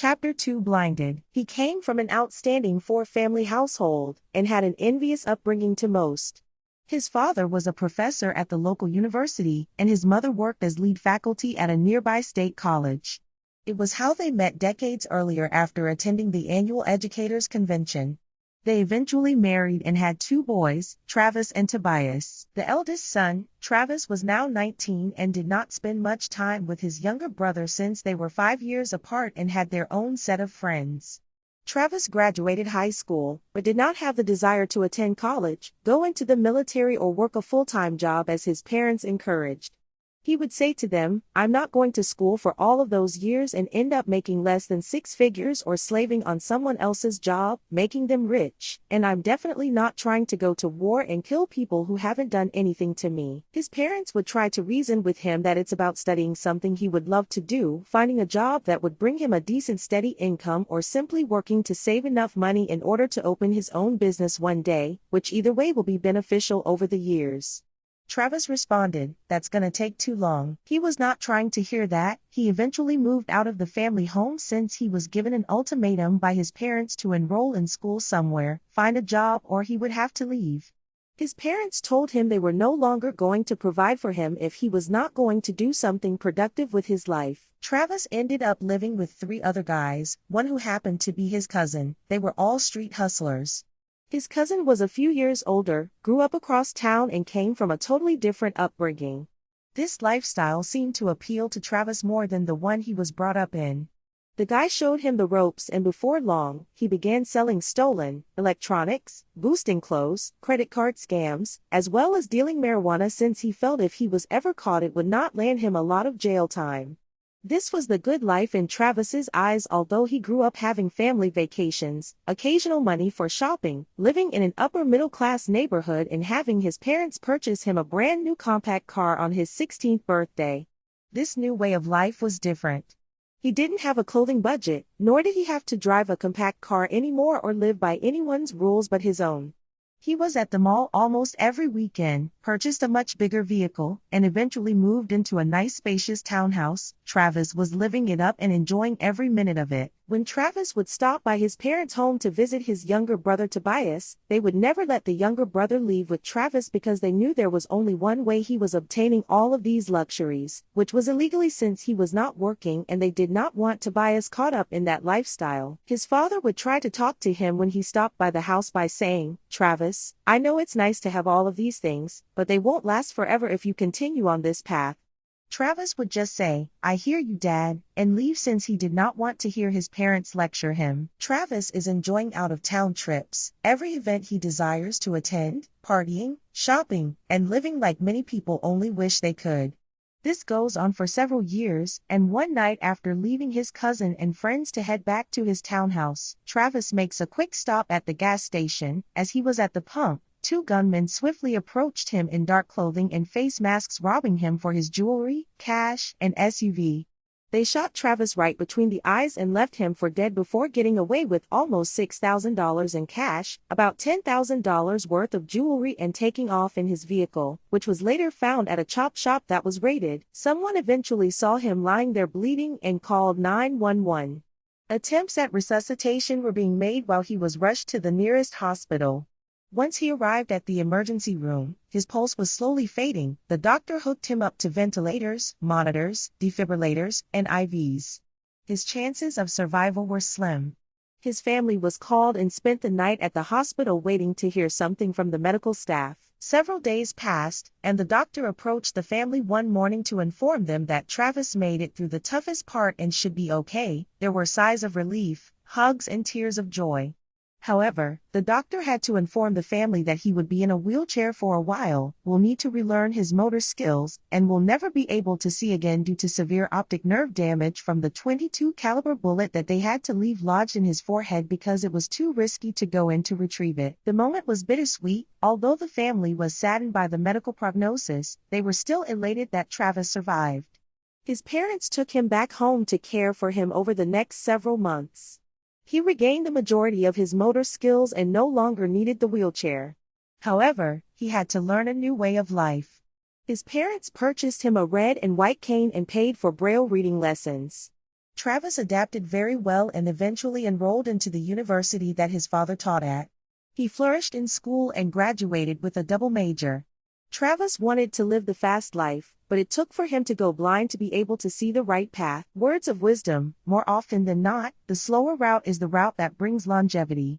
Chapter 2 Blinded. He came from an outstanding four-family household and had an envious upbringing to most. His father was a professor at the local university, and his mother worked as lead faculty at a nearby state college. It was how they met decades earlier after attending the annual educators' convention. They eventually married and had two boys, Travis and Tobias. The eldest son, Travis, was now 19 and did not spend much time with his younger brother since they were 5 years apart and had their own set of friends. Travis graduated high school, but did not have the desire to attend college, go into the military or work a full-time job as his parents encouraged. He would say to them, "I'm not going to school for all of those years and end up making less than six figures or slaving on someone else's job, making them rich, and I'm definitely not trying to go to war and kill people who haven't done anything to me." His parents would try to reason with him that it's about studying something he would love to do, finding a job that would bring him a decent steady income, or simply working to save enough money in order to open his own business one day, which either way will be beneficial over the years. Travis responded, "That's gonna take too long." He was not trying to hear that. He eventually moved out of the family home since he was given an ultimatum by his parents to enroll in school somewhere, find a job, or he would have to leave. His parents told him they were no longer going to provide for him if he was not going to do something productive with his life. Travis ended up living with three other guys, one who happened to be his cousin. They were all street hustlers. His cousin was a few years older, grew up across town, and came from a totally different upbringing. This lifestyle seemed to appeal to Travis more than the one he was brought up in. The guy showed him the ropes, and before long, he began selling stolen electronics, boosting clothes, credit card scams, as well as dealing marijuana, since he felt if he was ever caught it would not land him a lot of jail time. This was the good life in Travis's eyes, although he grew up having family vacations, occasional money for shopping, living in an upper-middle-class neighborhood, and having his parents purchase him a brand new compact car on his 16th birthday. This new way of life was different. He didn't have a clothing budget, nor did he have to drive a compact car anymore or live by anyone's rules but his own. He was at the mall almost every weekend, purchased a much bigger vehicle, and eventually moved into a nice spacious townhouse. Travis was living it up and enjoying every minute of it. When Travis would stop by his parents' home to visit his younger brother Tobias, they would never let the younger brother leave with Travis because they knew there was only one way he was obtaining all of these luxuries, which was illegally since he was not working, and they did not want Tobias caught up in that lifestyle. His father would try to talk to him when he stopped by the house by saying, "Travis, I know it's nice to have all of these things, but they won't last forever if you continue on this path." Travis would just say, "I hear you, Dad," and leave since he did not want to hear his parents lecture him. Travis is enjoying out-of-town trips, every event he desires to attend, partying, shopping, and living like many people only wish they could. This goes on for several years, and one night after leaving his cousin and friends to head back to his townhouse, Travis makes a quick stop at the gas station. As he was at the pump, two gunmen swiftly approached him in dark clothing and face masks, robbing him for his jewelry, cash, and SUV. They shot Travis right between the eyes and left him for dead before getting away with almost $6,000 in cash, about $10,000 worth of jewelry, and taking off in his vehicle, which was later found at a chop shop that was raided. Someone eventually saw him lying there bleeding and called 911. Attempts at resuscitation were being made while he was rushed to the nearest hospital. Once he arrived at the emergency room, his pulse was slowly fading. The doctor hooked him up to ventilators, monitors, defibrillators, and IVs. His chances of survival were slim. His family was called and spent the night at the hospital waiting to hear something from the medical staff. Several days passed, and the doctor approached the family one morning to inform them that Travis made it through the toughest part and should be okay. There were sighs of relief, hugs, and tears of joy. However, the doctor had to inform the family that he would be in a wheelchair for a while, will need to relearn his motor skills, and will never be able to see again due to severe optic nerve damage from the .22 caliber bullet that they had to leave lodged in his forehead because it was too risky to go in to retrieve it. The moment was bittersweet. Although the family was saddened by the medical prognosis, they were still elated that Travis survived. His parents took him back home to care for him over the next several months. He regained the majority of his motor skills and no longer needed the wheelchair. However, he had to learn a new way of life. His parents purchased him a red and white cane and paid for Braille reading lessons. Travis adapted very well and eventually enrolled into the university that his father taught at. He flourished in school and graduated with a double major. Travis wanted to live the fast life, but it took for him to go blind to be able to see the right path. Words of wisdom: more often than not, the slower route is the route that brings longevity.